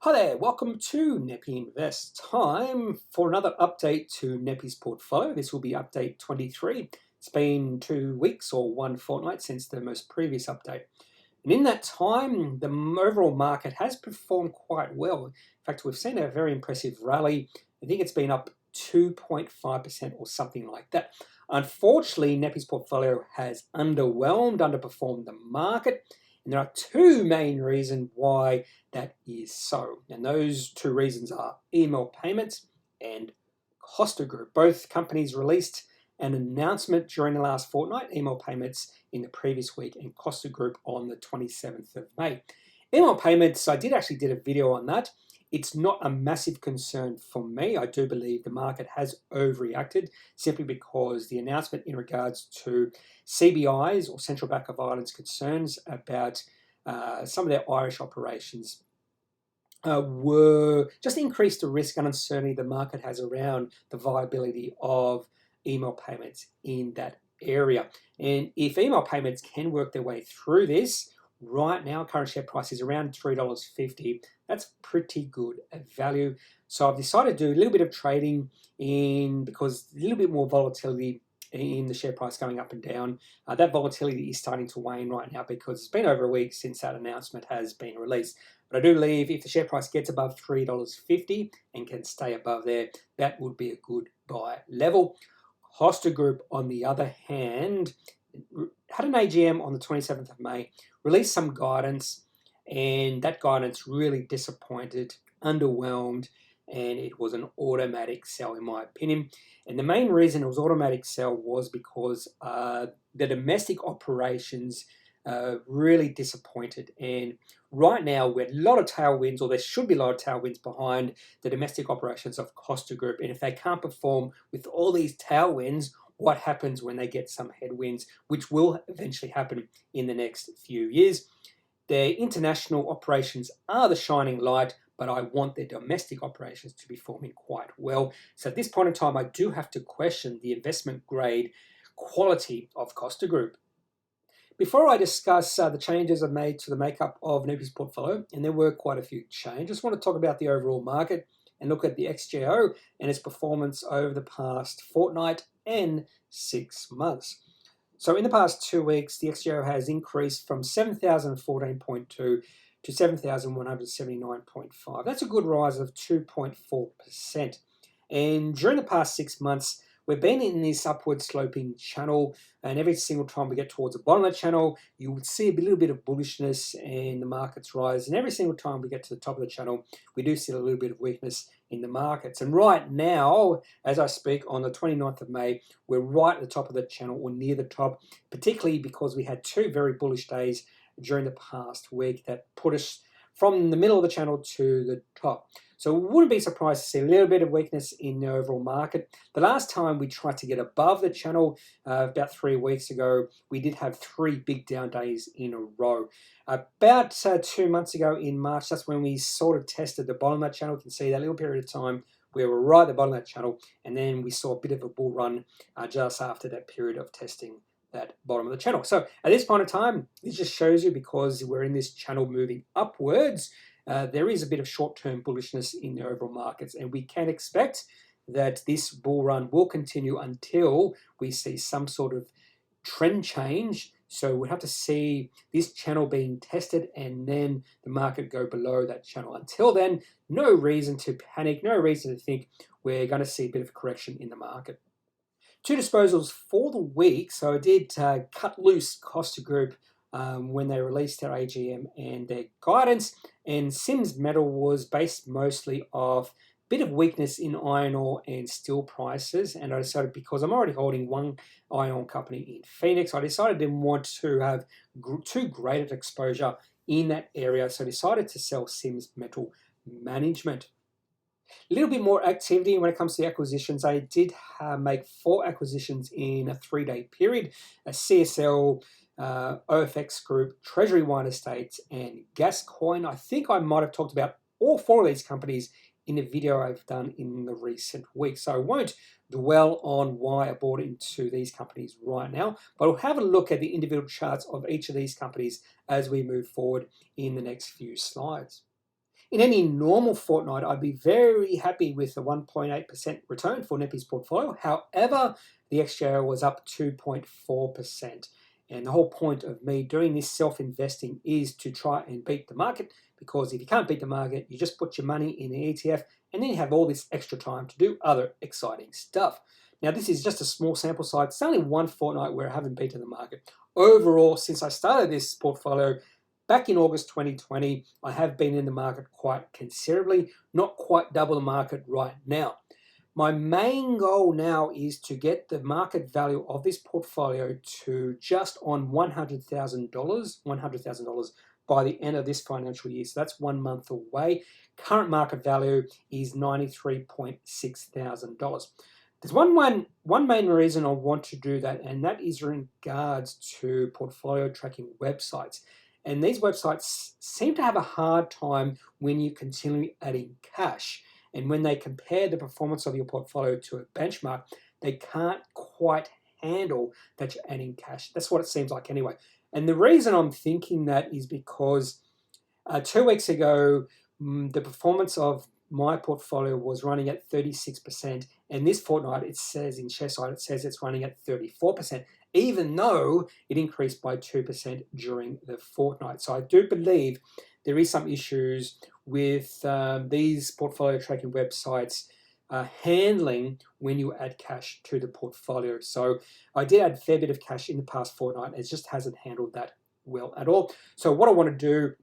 Hi there, welcome to Kneppy Invest. Time for another update to Kneppy's portfolio. This will be update 23. It's been 2 weeks or one fortnight since the most previous update. And in that time, the overall market has performed quite well. In fact, we've seen a very impressive rally. I think it's been up 2.5% or something like that. Unfortunately, Kneppy's portfolio has underperformed the market. And there are two main reasons why that is so. And those two reasons are email payments and Costa Group. Both companies released an announcement during the last fortnight, email payments in the previous week and Costa Group on the 27th of May. Email payments, I did a video on that. It's not a massive concern for me. I do believe the market has overreacted simply because the announcement in regards to CBI's or Central Bank of Ireland's concerns about some of their Irish operations were just increased the risk and uncertainty the market has around the viability of email payments in that area. And if email payments can work their way through this, right now current share price is around $3.50. That's pretty good value. So I've decided to do a little bit of trading in because a little bit more volatility in the share price going up and down. That volatility is starting to wane right now because it's been over a week since that announcement has been released. But I do believe if the share price gets above $3.50 and can stay above there, that would be a good buy level. Costa Group, on the other hand, had an AGM on the 27th of May, released some guidance, and that guidance really disappointed, underwhelmed, and it was an automatic sell in my opinion. And the main reason it was automatic sell was because the domestic operations really disappointed. And right now we're a lot of tailwinds, or there should be a lot of tailwinds behind the domestic operations of Costa Group. And if they can't perform with all these tailwinds, what happens when they get some headwinds, which will eventually happen in the next few years? Their international operations are the shining light, but I want their domestic operations to be performing quite well. So at this point in time, I do have to question the investment grade quality of Costa Group. Before I discuss the changes I've made to the makeup of Kneppy's portfolio, and there were quite a few changes, I just want to talk about the overall market and look at the XJO and its performance over the past fortnight and 6 months. So in the past 2 weeks, the XJO has increased from 7,014.2 to 7,179.5. That's a good rise of 2.4%. And during the past 6 months, we've been in this upward sloping channel, and every single time we get towards the bottom of the channel, you would see a little bit of bullishness and the markets rise. And every single time we get to the top of the channel, we do see a little bit of weakness in the markets. And right now, as I speak, on the 29th of May, we're right at the top of the channel or near the top, particularly because we had 2 very bullish days during the past week that put us from the middle of the channel to the top. So we wouldn't be surprised to see a little bit of weakness in the overall market. The last time we tried to get above the channel, about 3 weeks ago, we did have 3 big down days in a row. About 2 months ago in March, that's when we sort of tested the bottom of that channel. You can see that little period of time where we're right at the bottom of that channel, and then we saw a bit of a bull run just after that period of testing that bottom of the channel. So at this point in time, this just shows you, because we're in this channel moving upwards, there is a bit of short-term bullishness in the overall markets, and we can expect that this bull run will continue until we see some sort of trend change. So we'll have to see this channel being tested and then the market go below that channel. Until then, no reason to panic, no reason to think we're going to see a bit of a correction in the market. 2 disposals for the week. So I did cut loose Costa Group when they released their AGM and their guidance, and Sims Metal was based mostly off a bit of weakness in iron ore and steel prices. And I decided, because I'm already holding one iron ore company in Phoenix, I decided I didn't want to have too great an exposure in that area, so I decided to sell Sims Metal Management. A little bit more activity when it comes to acquisitions. I did make 4 acquisitions in a 3-day period: a CSL, OFX Group, Treasury Wine Estates, and Gascoigne. I think I might have talked about all 4 of these companies in a video I've done in the recent weeks, so I won't dwell on why I bought into these companies right now, but we'll have a look at the individual charts of each of these companies as we move forward in the next few slides. In any normal fortnight, I'd be very happy with the 1.8% return for Kneppy's portfolio. However, the XJO was up 2.4%. And the whole point of me doing this self-investing is to try and beat the market, because if you can't beat the market, you just put your money in the ETF and then you have all this extra time to do other exciting stuff. Now, this is just a small sample size. It's only one fortnight where I haven't beaten the market. Overall, since I started this portfolio back in August 2020, I have been in the market quite considerably, not quite double the market right now. My main goal now is to get the market value of this portfolio to just on $100,000 by the end of this financial year. So that's 1 month away. Current market value is $93,600. There's one main reason I want to do that, and that is in regards to portfolio tracking websites. And these websites seem to have a hard time when you continually adding cash. And when they compare the performance of your portfolio to a benchmark, they can't quite handle that you're adding cash. That's what it seems like anyway. And the reason I'm thinking that is because 2 weeks ago, the performance of my portfolio was running at 36%. And this fortnight, it says in ShareSite, it says it's running at 34%, even though it increased by 2% during the fortnight. So I do believe there is some issues with these portfolio tracking websites handling when you add cash to the portfolio. So I did add a fair bit of cash in the past fortnight. It just hasn't handled that well at all. So what I want to do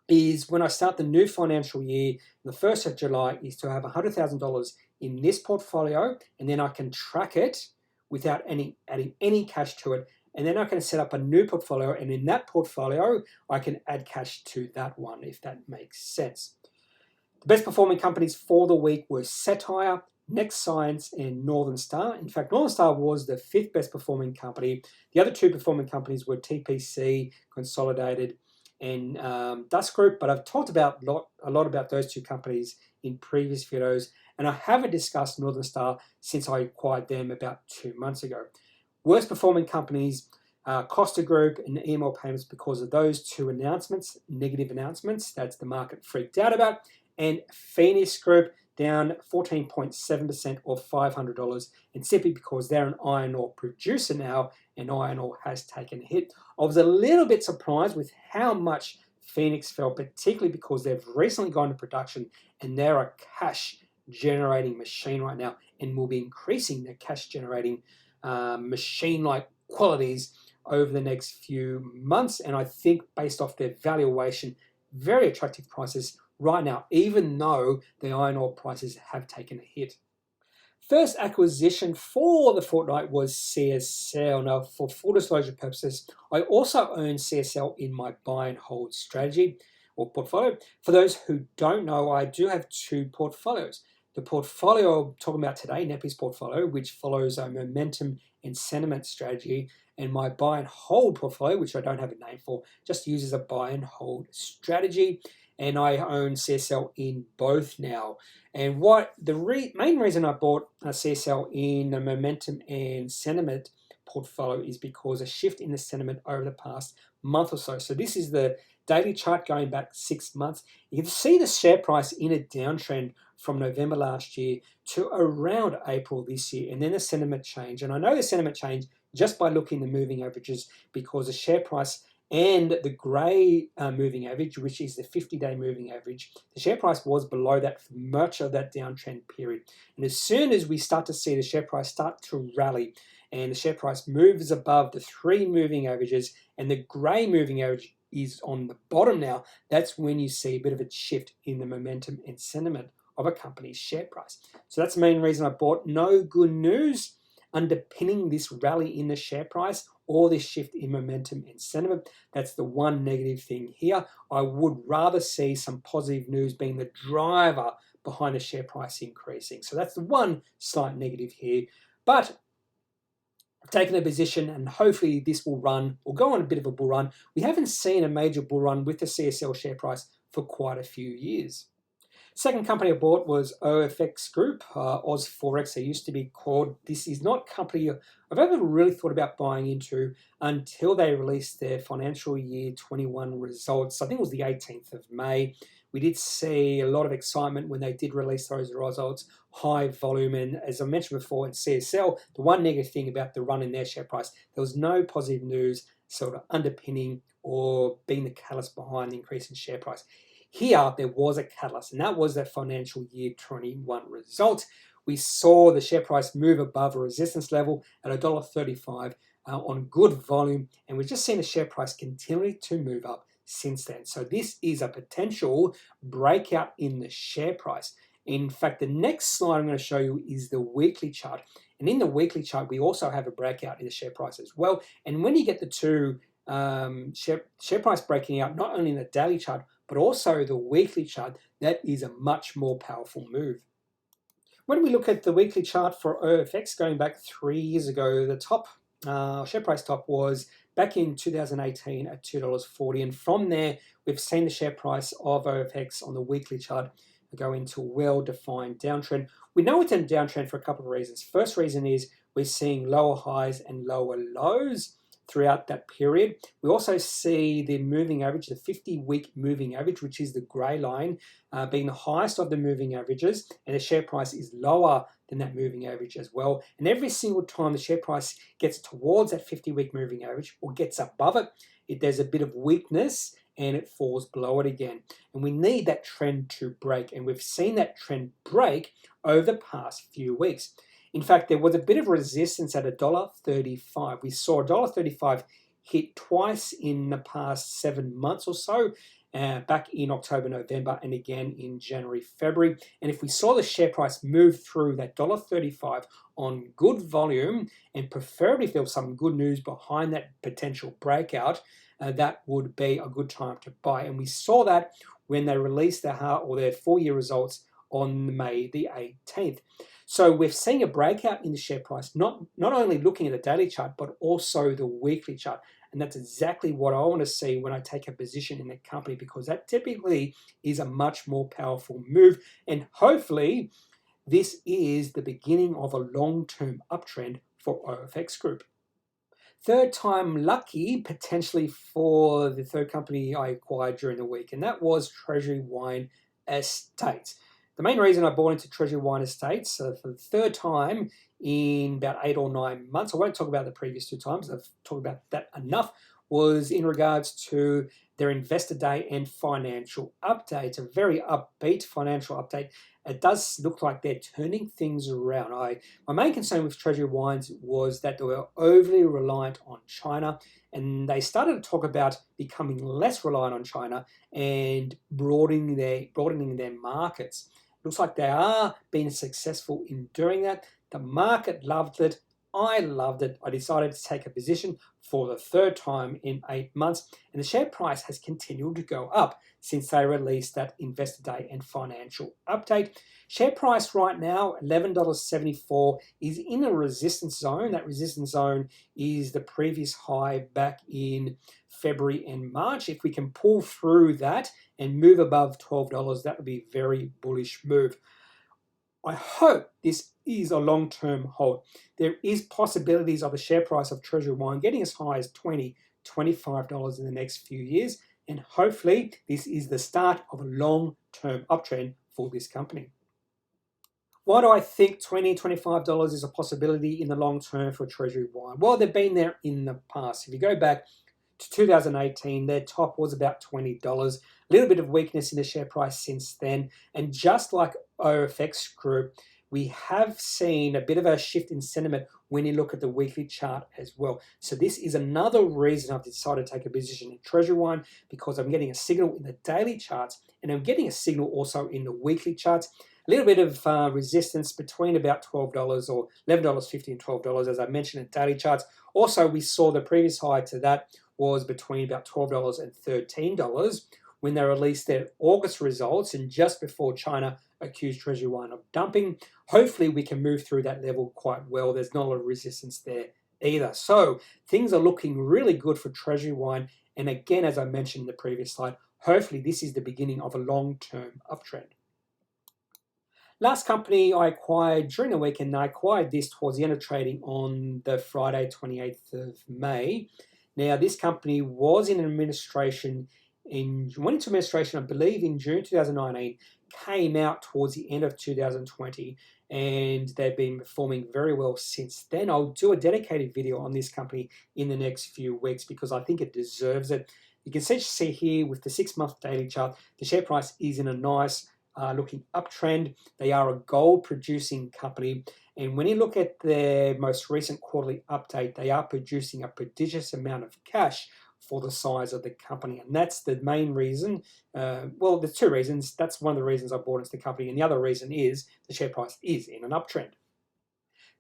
is when I start the new financial year, the 1st of July, is to have $100,000 in this portfolio, and then I can track it without adding any cash to it. And then I can set up a new portfolio, and in that portfolio, I can add cash to that one, if that makes sense. The best performing companies for the week were CETTIRE, Next Science, and Northern Star. In fact, Northern Star was the 5th best performing company. The other 2 performing companies were TPC, Consolidated, and Dust Group, but I've talked about a lot about those 2 companies in previous videos, and I haven't discussed Northern Star since I acquired them about 2 months ago. Worst performing companies, Costa Group and Email Payments, because of those 2 announcements, negative announcements, that's the market freaked out about, and Phoenix Group down 14.7% or $500, and simply because they're an iron ore producer now, and iron ore has taken a hit. I was a little bit surprised with how much Phoenix fell, particularly because they've recently gone to production and they're a cash generating machine right now, and will be increasing their cash generating machine-like qualities over the next few months. And I think based off their valuation, very attractive prices right now, even though the iron ore prices have taken a hit. First acquisition for the fortnight was CSL. Now, for full disclosure purposes, I also own CSL in my buy and hold strategy or portfolio. For those who don't know, I do have 2 portfolios. The portfolio I'm talking about today, Kneppy's portfolio, which follows a momentum and sentiment strategy, and my buy and hold portfolio, which I don't have a name for, just uses a buy and hold strategy. And I own CSL in both now. And what the main reason I bought a CSL in the momentum and sentiment portfolio is because a shift in the sentiment over the past month or so. So this is the daily chart going back 6 months. You can see the share price in a downtrend from November last year to around April this year, and then the sentiment change. And I know the sentiment change just by looking at the moving averages, because the share price and the grey moving average, which is the 50-day moving average, the share price was below that for much of that downtrend period. And as soon as we start to see the share price start to rally and the share price moves above the 3 moving averages and the grey moving average is on the bottom now, that's when you see a bit of a shift in the momentum and sentiment of a company's share price. So that's the main reason I bought. No good news underpinning this rally in the share price or this shift in momentum and sentiment. That's the one negative thing here. I would rather see some positive news being the driver behind the share price increasing. So that's the one slight negative here. But I've taken a position, and hopefully this will go on a bit of a bull run. We haven't seen a major bull run with the CSL share price for quite a few years. Second company I bought was OFX Group, Oz Forex, they used to be called. This is not a company I've ever really thought about buying into until they released their financial year 21 results. I think it was the 18th of May We did see a lot of excitement when they did release those results, high volume, and as I mentioned before in CSL, the one negative thing about the run in their share price, there was no positive news sort of underpinning or being the catalyst behind the increase in share price. Here, there was a catalyst, and that was their financial year 21 result. We saw the share price move above a resistance level at $1.35 on good volume, and we've just seen the share price continue to move up since then. So this is a potential breakout in the share price. In fact, the next slide I'm going to show you is the weekly chart. And in the weekly chart, we also have a breakout in the share price as well. And when you get the two share price breaking out, not only in the daily chart, but also the weekly chart, that is a much more powerful move. When we look at the weekly chart for OFX going back 3 years ago, the top share price top was back in 2018 at $2.40. And from there, we've seen the share price of OFX on the weekly chart go into a well-defined downtrend. We know it's in a downtrend for a couple of reasons. First reason is we're seeing lower highs and lower lows throughout that period. We also see the moving average, the 50-week moving average, which is the grey line, being the highest of the moving averages, and the share price is lower than that moving average as well. And every single time the share price gets towards that 50-week moving average or gets above it, there's a bit of weakness and it falls below it again. And we need that trend to break, and we've seen that trend break over the past few weeks. In fact, there was a bit of resistance at $1.35. We saw $1.35 hit twice in the past 7 months or so, back in October, November, and again in January, February. And if we saw the share price move through that $1.35 on good volume, and preferably if there was some good news behind that potential breakout, that would be a good time to buy. And we saw that when they released their full-year results on May the 18th. So we're seeing a breakout in the share price, not only looking at the daily chart, but also the weekly chart. And that's exactly what I want to see when I take a position in a company, because that typically is a much more powerful move. And hopefully this is the beginning of a long-term uptrend for OFX Group. Third time lucky, potentially, for the third company I acquired during the week, and that was Treasury Wine Estates. The main reason I bought into Treasury Wine Estates for the third time in about 8 or 9 months, I won't talk about the previous 2 times, I've talked about that enough, was in regards to their Investor Day and financial update. A very upbeat financial update. It does look like they're turning things around. My main concern with Treasury Wines was that they were overly reliant on China, and they started to talk about becoming less reliant on China and broadening their markets. It looks like they are being successful in doing that. The market loved it. I loved it. I decided to take a position for the third time in 8 months, and the share price has continued to go up since they released that Investor Day and financial update. Share price right now, $11.74, is in a resistance zone. That resistance zone is the previous high back in February and March. If we can pull through that and move above $12, that would be a very bullish move. I hope this is a long-term hold. There is possibilities of the share price of Treasury Wine getting as high as $20, $25 in the next few years, and hopefully this is the start of a long-term uptrend for this company. Why do I think $20, $25 is a possibility in the long term for Treasury Wine? Well, they've been there in the past. If you go back to 2018, their top was about $20. A little bit of weakness in the share price since then. And just like OFX Group, we have seen a bit of a shift in sentiment when you look at the weekly chart as well. So this is another reason I've decided to take a position in Treasury Wine, because I'm getting a signal in the daily charts, and I'm getting a signal also in the weekly charts. A little bit of resistance between about $12 or $11.50 and $12, as I mentioned in daily charts. Also, we saw the previous high to that was between about $12 and $13 when they released their August results, and just before China accused Treasury Wine of dumping. Hopefully we can move through that level quite well. There's not a lot of resistance there either. So things are looking really good for Treasury Wine. And again, as I mentioned in the previous slide, hopefully this is the beginning of a long-term uptrend. Last company I acquired during the weekend, I acquired this towards the end of trading on the Friday, 28th of May. Now, this company was in administration went into administration, I believe, in June 2019, came out towards the end of 2020, and they've been performing very well since then. I'll do a dedicated video on this company in the next few weeks because I think it deserves it. You can see here with the 6-month daily chart, the share price is in a nice looking uptrend. They are a gold producing company. And when you look at their most recent quarterly update, they are producing a prodigious amount of cash for the size of the company. And that's the main reason. Well, there's two reasons. That's one of the reasons I bought into the company. And the other reason is the share price is in an uptrend.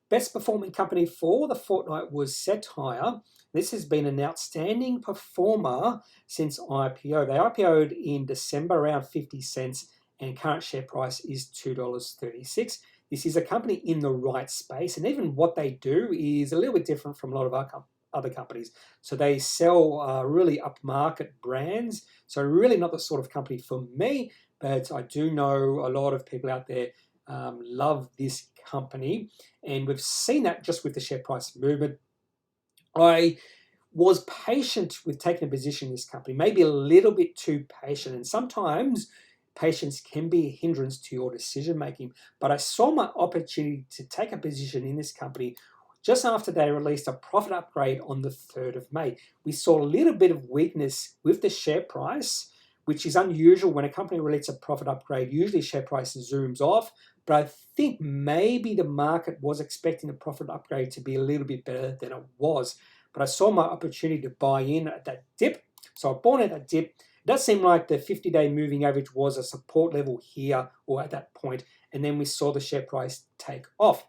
Best performing company for the fortnight was CETTIRE. This has been an outstanding performer since IPO. They IPO'd in December around 50 cents and current share price is $2.36. This is a company in the right space, and even what they do is a little bit different from a lot of our other companies. So they sell really upmarket brands. So really not the sort of company for me, but I do know a lot of people out there love this company, and we've seen that just with the share price movement. I was patient with taking a position in this company, maybe a little bit too patient, and sometimes patience can be a hindrance to your decision making. But I saw my opportunity to take a position in this company just after they released a profit upgrade on the 3rd of May. We saw a little bit of weakness with the share price, which is unusual when a company releases a profit upgrade. Usually share price zooms off, but I think maybe the market was expecting the profit upgrade to be a little bit better than it was. But I saw my opportunity to buy in at that dip. So I bought at that dip. It does seem like the 50-day moving average was a support level here or at that point, and then we saw the share price take off.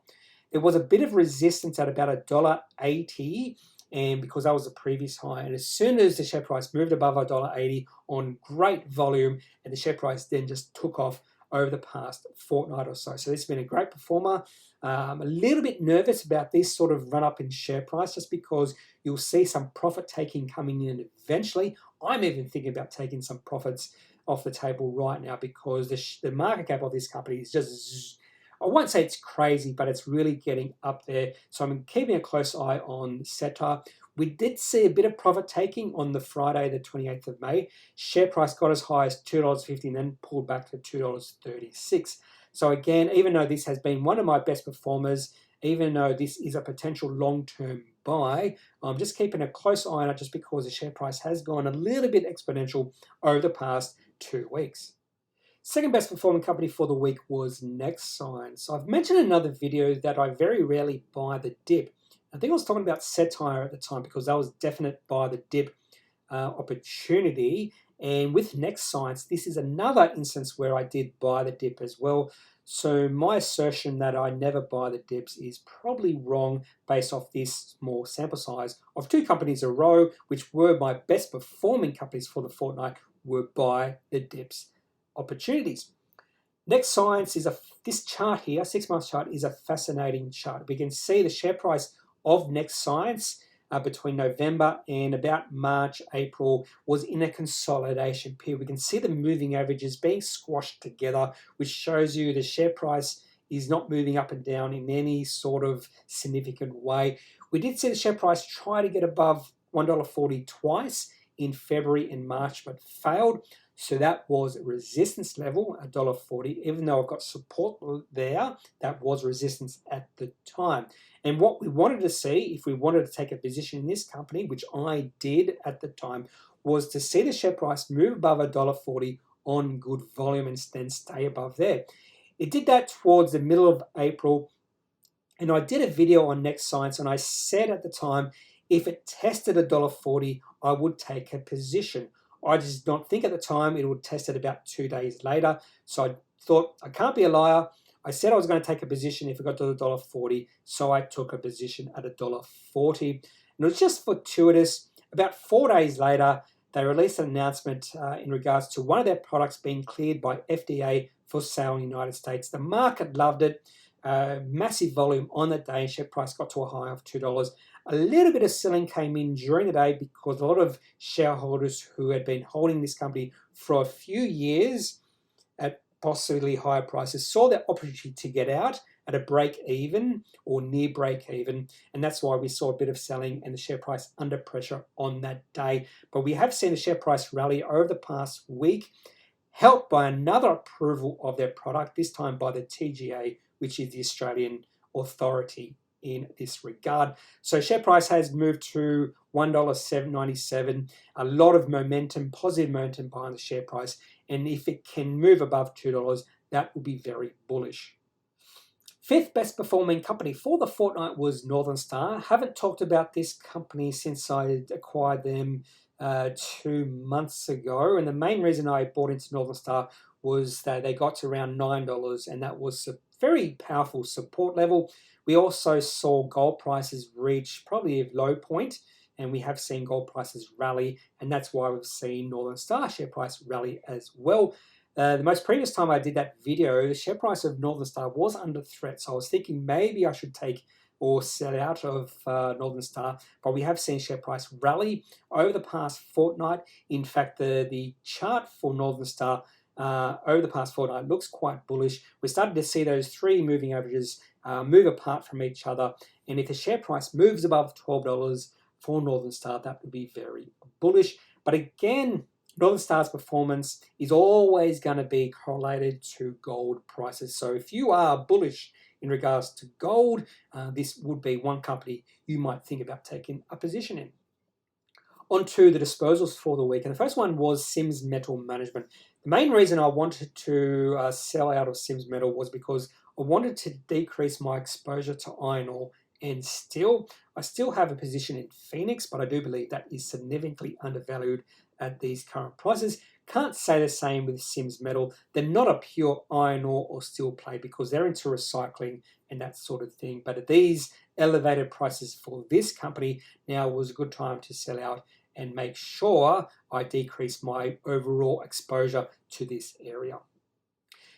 There was a bit of resistance at about $1.80, and because that was the previous high, and as soon as the share price moved above $1.80 on great volume, and the share price then just took off over the past fortnight or so. So this has been a great performer. A little bit nervous about this sort of run up in share price just because you'll see some profit taking coming in eventually. I'm even thinking about taking some profits off the table right now because the market cap of this company is just, I won't say it's crazy, but it's really getting up there. So I'm keeping a close eye on CETTIRE. We did see a bit of profit taking on the Friday, the 28th of May. Share price got as high as $2.50 and then pulled back to $2.36. So again, even though this has been one of my best performers, even though this is a potential long-term buy, I'm just keeping a close eye on it just because the share price has gone a little bit exponential over the past 2 weeks. Second best performing company for the week was Nexign. So I've mentioned in another video that I very rarely buy the dip. I think I was talking about CETTIRE at the time because that was definite buy the dip opportunity. And with Nexign, this is another instance where I did buy the dip as well. So my assertion that I never buy the dips is probably wrong based off this small sample size of 2 companies in a row, which were my best performing companies for the fortnight, were buy the dips opportunities. Nexign is this chart here, 6-month chart, is a fascinating chart. We can see the share price of Nexign between November and about March, April was in a consolidation period. We can see the moving averages being squashed together, which shows you the share price is not moving up and down in any sort of significant way. We did see the share price try to get above $1.40 twice in February and March, but failed. So that was resistance level, $1.40. Even though I've got support there, that was resistance at the time. And what we wanted to see, if we wanted to take a position in this company, which I did at the time, was to see the share price move above $1.40 on good volume and then stay above there. It did that towards the middle of April, and I did a video on Nexign, and I said at the time, if it tested $1.40, I would take a position. I just don't think at the time it would test it about 2 days later. So I thought, I can't be a liar. I said I was going to take a position if it got to $1.40, so I took a position at $1.40. And it was just fortuitous. About 4 days later, they released an announcement in regards to one of their products being cleared by FDA for sale in the United States. The market loved it. Massive volume on that day. Share price got to a high of $2. A little bit of selling came in during the day because a lot of shareholders who had been holding this company for a few years at possibly higher prices, saw the opportunity to get out at a break even or near break even, and that's why we saw a bit of selling and the share price under pressure on that day. But we have seen the share price rally over the past week, helped by another approval of their product, this time by the TGA, which is the Australian authority in this regard. So share price has moved to $1.97. A lot of momentum, positive momentum behind the share price. And if it can move above $2, that will be very bullish. Fifth best performing company for the fortnight was Northern Star. Haven't talked about this company since I acquired them 2 months ago. And the main reason I bought into Northern Star was that they got to around $9, and that was a very powerful support level. We also saw gold prices reach probably a low point, and we have seen gold prices rally, and that's why we've seen Northern Star share price rally as well. The most previous time I did that video, the share price of Northern Star was under threat, so I was thinking maybe I should take or sell out of Northern Star, but we have seen share price rally over the past fortnight. In fact, the chart for Northern Star over the past fortnight looks quite bullish. We're starting to see those three moving averages move apart from each other, and if the share price moves above $12 for Northern Star, that would be very bullish. But again, Northern Star's performance is always going to be correlated to gold prices. So if you are bullish in regards to gold, this would be one company you might think about taking a position in. On to the disposals for the week. And the first one was Sims Metal Management. The main reason I wanted to sell out of Sims Metal was because I wanted to decrease my exposure to iron ore and steel. I still have a position in Phoenix, but I do believe that is significantly undervalued at these current prices. Can't say the same with Sims Metal. They're not a pure iron ore or steel play because they're into recycling and that sort of thing. But at these elevated prices for this company, now was a good time to sell out and make sure I decrease my overall exposure to this area.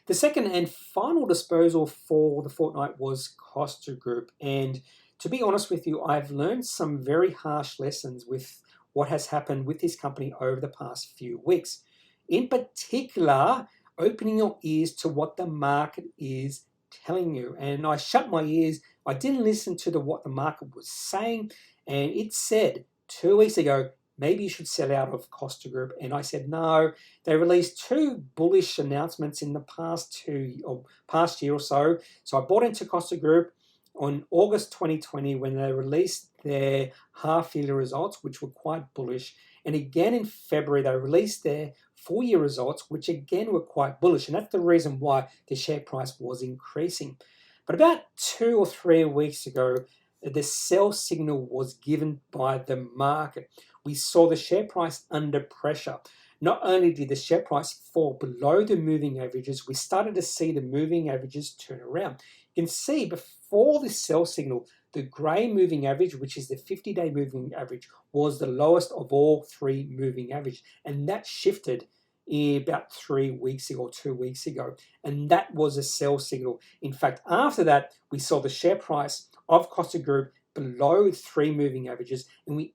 The second and final disposal for the fortnight was Costa Group. And to be honest with you, I've learned some very harsh lessons with what has happened with this company over the past few weeks. In particular, opening your ears to what the market is telling you. And I shut my ears. I didn't listen to what the market was saying. And it said 2 weeks ago, maybe you should sell out of Costa Group. And I said, no. They released two bullish announcements in the past year or so. So I bought into Costa Group on August 2020 when they released their half-yearly results, which were quite bullish. And again in February, they released their full-year results, which again were quite bullish. And that's the reason why the share price was increasing. But about 2 or 3 weeks ago, the sell signal was given by the market. We saw the share price under pressure. Not only did the share price fall below the moving averages, we started to see the moving averages turn around. You can see before the sell signal, the grey moving average, which is the 50-day moving average, was the lowest of all three moving averages. And that shifted about 3 weeks ago or 2 weeks ago. And that was a sell signal. In fact, after that, we saw the share price of Costa Group below three moving averages. And we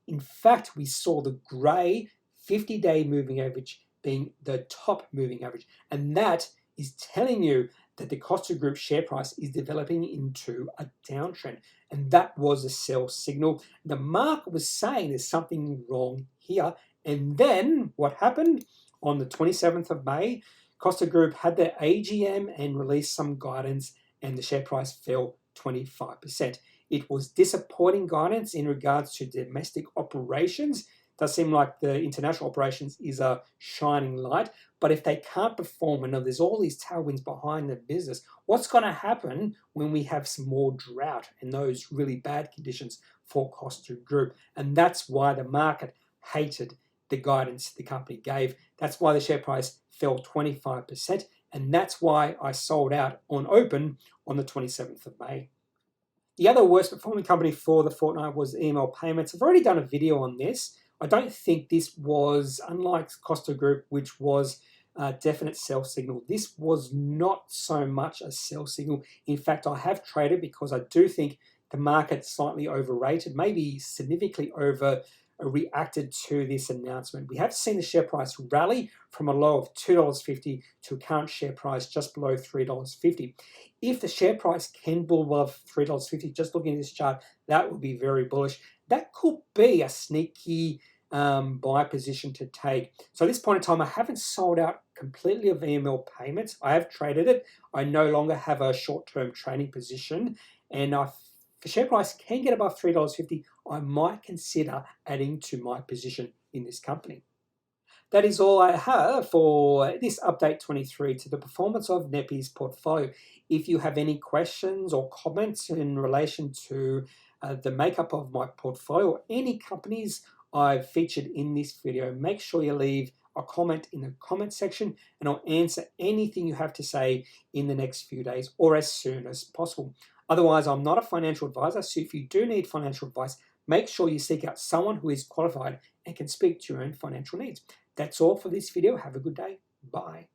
saw the grey 50-day moving average being the top moving average. And that is telling you that the Costa Group share price is developing into a downtrend. And that was a sell signal. The market was saying there's something wrong here. And then what happened? On the 27th of May, Costa Group had their AGM and released some guidance, and the share price fell 25%. It was disappointing guidance in regards to domestic operations. Does seem like the international operations is a shining light, but if they can't perform and there's all these tailwinds behind the business, what's going to happen when we have some more drought and those really bad conditions for Costa Group? And that's why the market hated the guidance the company gave. That's why the share price fell 25%, and that's why I sold out on open on the 27th of May. The other worst performing company for the fortnight was Email Payments. I've already done a video on this. I don't think this was, unlike Costa Group, which was a definite sell signal, this was not so much a sell signal. In fact, I have traded because I do think the market slightly overrated, maybe significantly reacted to this announcement. We have seen the share price rally from a low of $2.50 to a current share price just below $3.50. If the share price can build above $3.50, just looking at this chart, that would be very bullish. That could be a sneaky buy position to take. So at this point in time, I haven't sold out completely of EML payments. I have traded it. I no longer have a short-term trading position. And if the share price can get above $3.50, I might consider adding to my position in this company. That is all I have for this update 23 to the performance of Kneppy's portfolio. If you have any questions or comments in relation to the makeup of my portfolio or any companies I've featured in this video, make sure you leave a comment in the comment section and I'll answer anything you have to say in the next few days or as soon as possible. Otherwise, I'm not a financial advisor, so if you do need financial advice, make sure you seek out someone who is qualified and can speak to your own financial needs. That's all for this video. Have a good day. Bye.